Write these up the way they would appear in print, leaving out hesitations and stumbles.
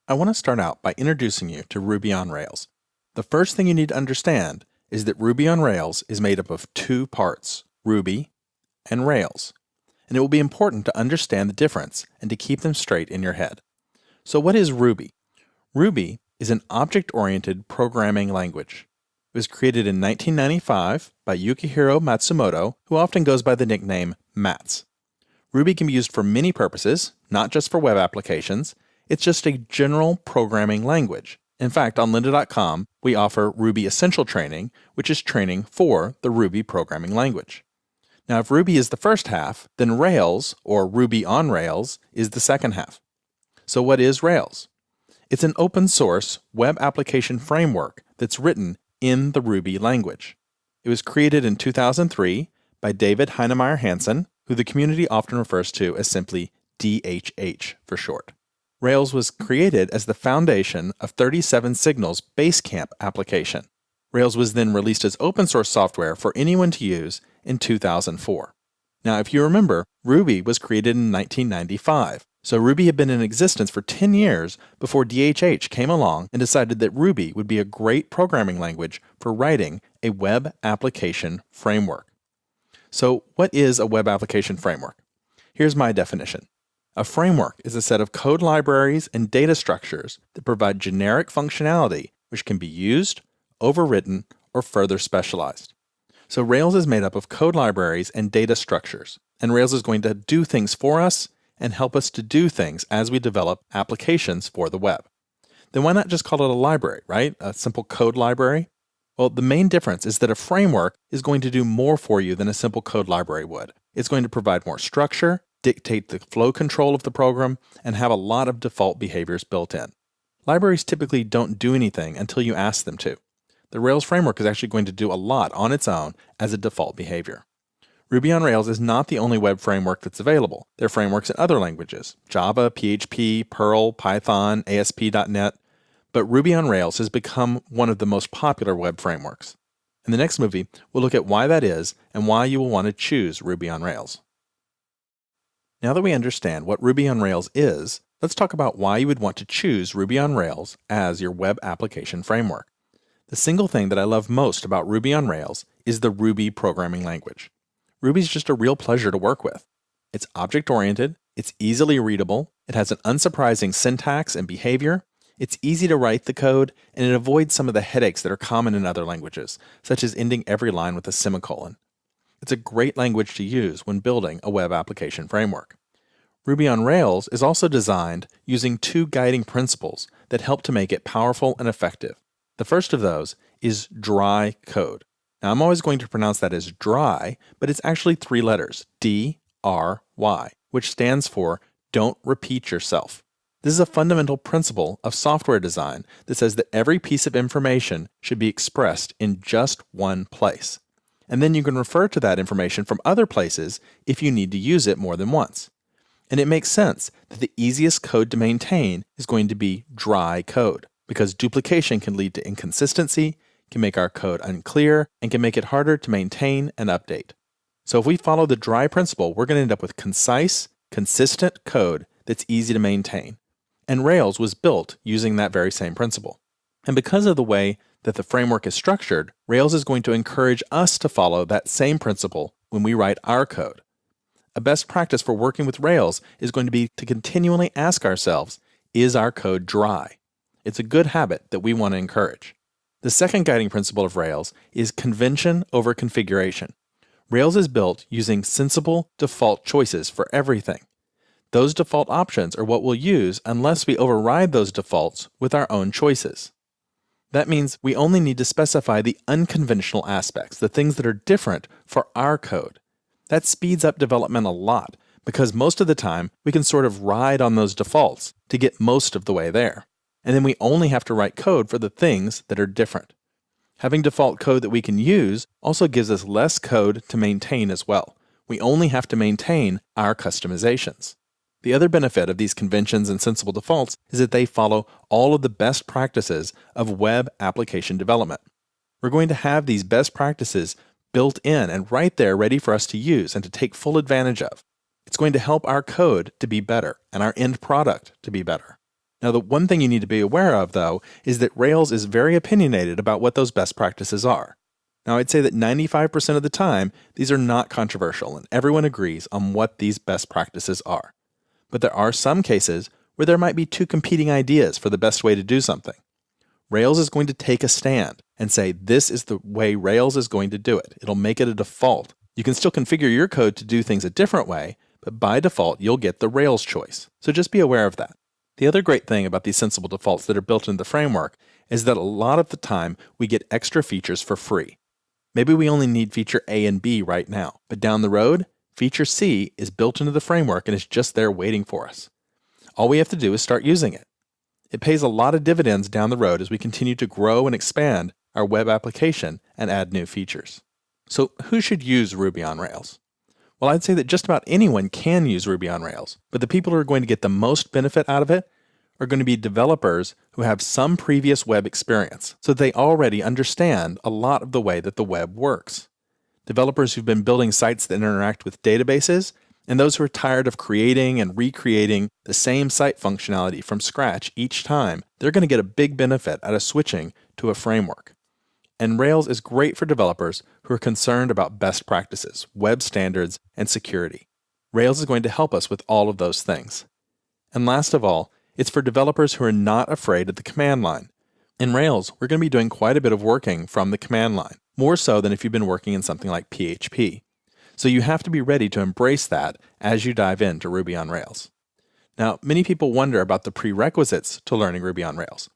I want to start out by introducing you to Ruby on Rails. The first thing you need to understand is that Ruby on Rails is made up of two parts, Ruby and Rails. And it will be important to understand the difference and to keep them straight in your head. So what is Ruby? Ruby is an object-oriented programming language. It was created in 1995 by Yukihiro Matsumoto, who often goes by the nickname Mats. Ruby can be used for many purposes, not just for web applications. It's just a general programming language. In fact, on lynda.com, we offer Ruby Essential Training, which is training for the Ruby programming language. Now, if Ruby is the first half, then Rails, or Ruby on Rails, is the second half. So what is Rails? It's an open source web application framework that's written in the Ruby language. It was created in 2003 by David Heinemeier Hansson, who the community often refers to as simply DHH for short. Rails was created as the foundation of 37 Signal's Basecamp application. Rails was then released as open source software for anyone to use in 2004. Now, if you remember, Ruby was created in 1995, so Ruby had been in existence for 10 years before DHH came along and decided that Ruby would be a great programming language for writing a web application framework. So, what is a web application framework? Here's my definition. A framework is a set of code libraries and data structures that provide generic functionality which can be used, overwritten, or further specialized. So Rails is made up of code libraries and data structures, and Rails is going to do things for us and help us to do things as we develop applications for the web. Then why not just call it a library, right? A simple code library? Well, the main difference is that a framework is going to do more for you than a simple code library would. It's going to provide more structure, dictate the flow control of the program, and have a lot of default behaviors built in. Libraries typically don't do anything until you ask them to. The Rails framework is actually going to do a lot on its own as a default behavior. Ruby on Rails is not the only web framework that's available. There are frameworks in other languages, Java, PHP, Perl, Python, ASP.NET, but Ruby on Rails has become one of the most popular web frameworks. In the next movie, we'll look at why that is and why you will want to choose Ruby on Rails. Now that we understand what Ruby on Rails is, let's talk about why you would want to choose Ruby on Rails as your web application framework. The single thing that I love most about Ruby on Rails is the Ruby programming language. Ruby's just a real pleasure to work with. It's object-oriented, it's easily readable, it has an unsurprising syntax and behavior, it's easy to write the code, and it avoids some of the headaches that are common in other languages, such as ending every line with a semicolon. It's a great language to use when building a web application framework. Ruby on Rails is also designed using two guiding principles that help to make it powerful and effective. The first of those is dry code. Now, I'm always going to pronounce that as dry, but it's actually three letters, D-R-Y, which stands for don't repeat yourself. This is a fundamental principle of software design that says that every piece of information should be expressed in just one place. And then you can refer to that information from other places if you need to use it more than once. And it makes sense that the easiest code to maintain is going to be dry code, because duplication can lead to inconsistency, can make our code unclear, and can make it harder to maintain and update. So if we follow the dry principle, we're going to end up with concise, consistent code that's easy to maintain. And Rails was built using that very same principle. And because of the way that the framework is structured, Rails is going to encourage us to follow that same principle when we write our code. A best practice for working with Rails is going to be to continually ask ourselves, is our code dry? It's a good habit that we want to encourage. The second guiding principle of Rails is convention over configuration. Rails is built using sensible default choices for everything. Those default options are what we'll use unless we override those defaults with our own choices. That means we only need to specify the unconventional aspects, the things that are different for our code. That speeds up development a lot because most of the time we can sort of ride on those defaults to get most of the way there. And then we only have to write code for the things that are different. Having default code that we can use also gives us less code to maintain as well. We only have to maintain our customizations. The other benefit of these conventions and sensible defaults is that they follow all of the best practices of web application development. We're going to have these best practices built in and right there ready for us to use and to take full advantage of. It's going to help our code to be better and our end product to be better. Now, the one thing you need to be aware of, though, is that Rails is very opinionated about what those best practices are. Now, I'd say that 95% of the time, these are not controversial, and everyone agrees on what these best practices are. But there are some cases where there might be two competing ideas for the best way to do something. Rails is going to take a stand and say, this is the way Rails is going to do it. It'll make it a default. You can still configure your code to do things a different way, but by default, you'll get the Rails choice. So just be aware of that. The other great thing about these sensible defaults that are built into the framework is that a lot of the time we get extra features for free. Maybe we only need feature A and B right now, but down the road, feature C is built into the framework and is just there waiting for us. All we have to do is start using it. It pays a lot of dividends down the road as we continue to grow and expand our web application and add new features. So who should use Ruby on Rails? Well, I'd say that just about anyone can use Ruby on Rails, but the people who are going to get the most benefit out of it are going to be developers who have some previous web experience, so they already understand a lot of the way that the web works. Developers who've been building sites that interact with databases, and those who are tired of creating and recreating the same site functionality from scratch each time, they're going to get a big benefit out of switching to a framework. And Rails is great for developers who are concerned about best practices, web standards, and security. Rails is going to help us with all of those things. And last of all, it's for developers who are not afraid of the command line. In Rails, we're going to be doing quite a bit of working from the command line, more so than if you've been working in something like PHP. So you have to be ready to embrace that as you dive into Ruby on Rails. Now, many people wonder about the prerequisites to learning Ruby on Rails.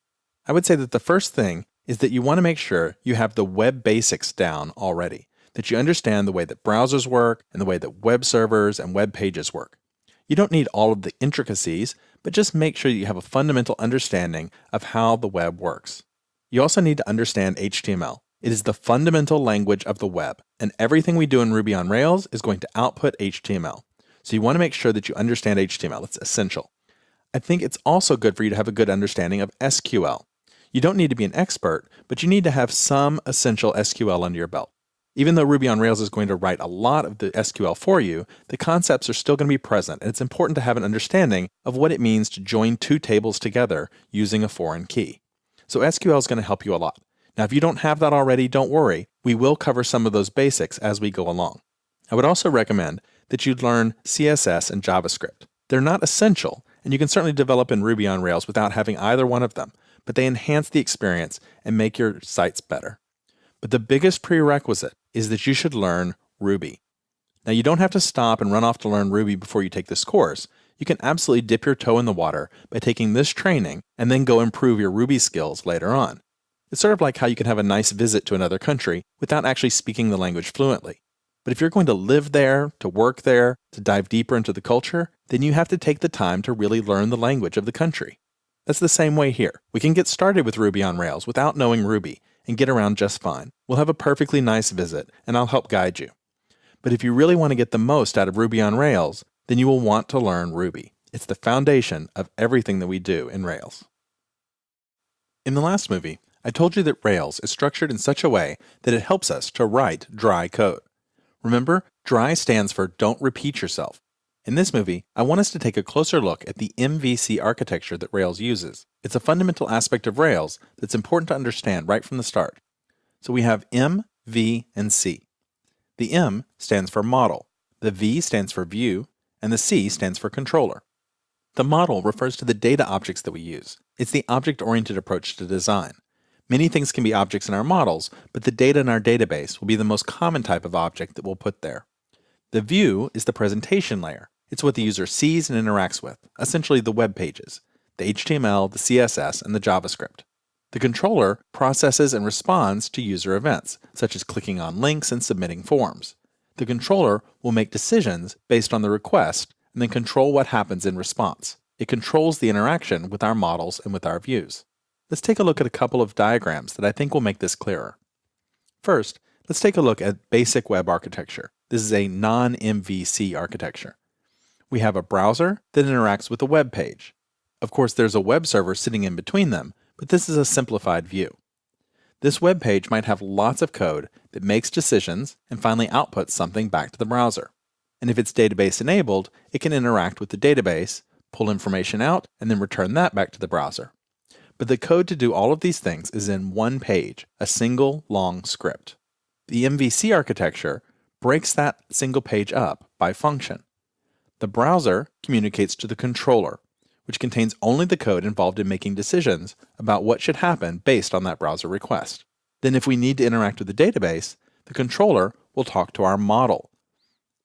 I would say that the first thing is that you want to make sure you have the web basics down already, that you understand the way that browsers work and the way that web servers and web pages work. You don't need all of the intricacies, but just make sure you have a fundamental understanding of how the web works. You also need to understand HTML. It is the fundamental language of the web, and everything we do in Ruby on Rails is going to output HTML. So you want to make sure that you understand HTML. It's essential. I think it's also good for you to have a good understanding of SQL. You don't need to be an expert, but you need to have some essential SQL under your belt. Even though Ruby on Rails is going to write a lot of the SQL for you, the concepts are still going to be present, and it's important to have an understanding of what it means to join two tables together using a foreign key. So SQL is going to help you a lot. Now, if you don't have that already, don't worry. We will cover some of those basics as we go along. I would also recommend that you learn CSS and JavaScript. They're not essential, and you can certainly develop in Ruby on Rails without having either one of them, but they enhance the experience and make your sites better. But the biggest prerequisite is that you should learn Ruby. Now, you don't have to stop and run off to learn Ruby before you take this course. You can absolutely dip your toe in the water by taking this training and then go improve your Ruby skills later on. It's sort of like how you can have a nice visit to another country without actually speaking the language fluently. But if you're going to live there, to work there, to dive deeper into the culture, then you have to take the time to really learn the language of the country. That's the same way here. We can get started with Ruby on Rails without knowing Ruby and get around just fine. We'll have a perfectly nice visit, and I'll help guide you. But if you really want to get the most out of Ruby on Rails, then you will want to learn Ruby. It's the foundation of everything that we do in Rails. In the last movie, I told you that Rails is structured in such a way that it helps us to write dry code. Remember, dry stands for don't repeat yourself. In this movie, I want us to take a closer look at the MVC architecture that Rails uses. It's a fundamental aspect of Rails that's important to understand right from the start. So we have M, V, and C. The M stands for model, the V stands for view, and the C stands for controller. The model refers to the data objects that we use. It's the object-oriented approach to design. Many things can be objects in our models, but the data in our database will be the most common type of object that we'll put there. The view is the presentation layer. It's what the user sees and interacts with, essentially the web pages, the HTML, the CSS, and the JavaScript. The controller processes and responds to user events, such as clicking on links and submitting forms. The controller will make decisions based on the request and then control what happens in response. It controls the interaction with our models and with our views. Let's take a look at a couple of diagrams that I think will make this clearer. First, let's take a look at basic web architecture. This is a non-MVC architecture. We have a browser that interacts with a web page. Of course, there's a web server sitting in between them, but this is a simplified view. This web page might have lots of code that makes decisions and finally outputs something back to the browser. And if it's database enabled, it can interact with the database pull information out, and then return that back to the browser. But the code to do all of these things is in one page, a single long script. The MVC architecture breaks that single page up by function. The browser communicates to the controller, which contains only the code involved in making decisions about what should happen based on that browser request. Then if we need to interact with the database, the controller will talk to our model.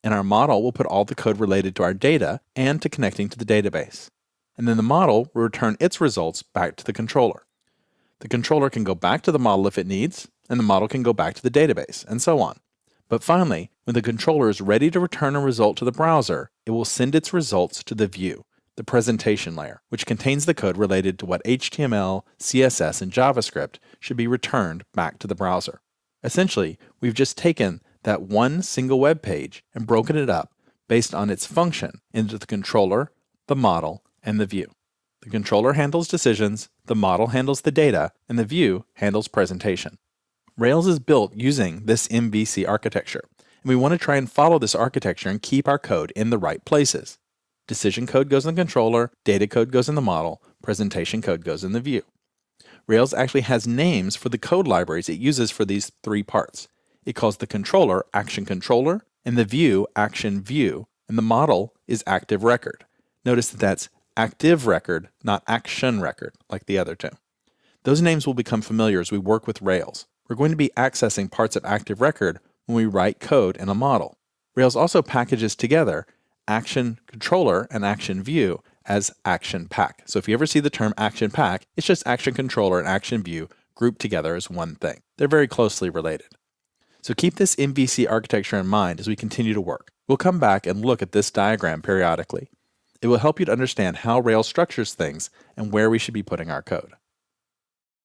And our model will put all the code related to our data and to connecting to the database. And then the model will return its results back to the controller. The controller can go back to the model if it needs, and the model can go back to the database, and so on. But finally, when the controller is ready to return a result to the browser, it will send its results to the view, the presentation layer, which contains the code related to what HTML, CSS, and JavaScript should be returned back to the browser. Essentially, we've just taken that one single web page and broken it up based on its function into the controller, the model, and the view. The controller handles decisions, the model handles the data, and the view handles presentation. Rails is built using this MVC architecture, and we want to try and follow this architecture and keep our code in the right places. Decision code goes in the controller, data code goes in the model, presentation code goes in the view. Rails actually has names for the code libraries it uses for these three parts. It calls the controller action controller, and the view action view, and the model is active record. Notice that that's active record, not action record, like the other two. Those names will become familiar as we work with Rails. We're going to be accessing parts of active record when we write code in a model. Rails also packages together action controller and action view as action pack. So if you ever see the term action pack, it's just action controller and action view grouped together as one thing. They're very closely related. So keep this MVC architecture in mind as we continue to work. We'll come back and look at this diagram periodically. It will help you to understand how Rails structures things and where we should be putting our code.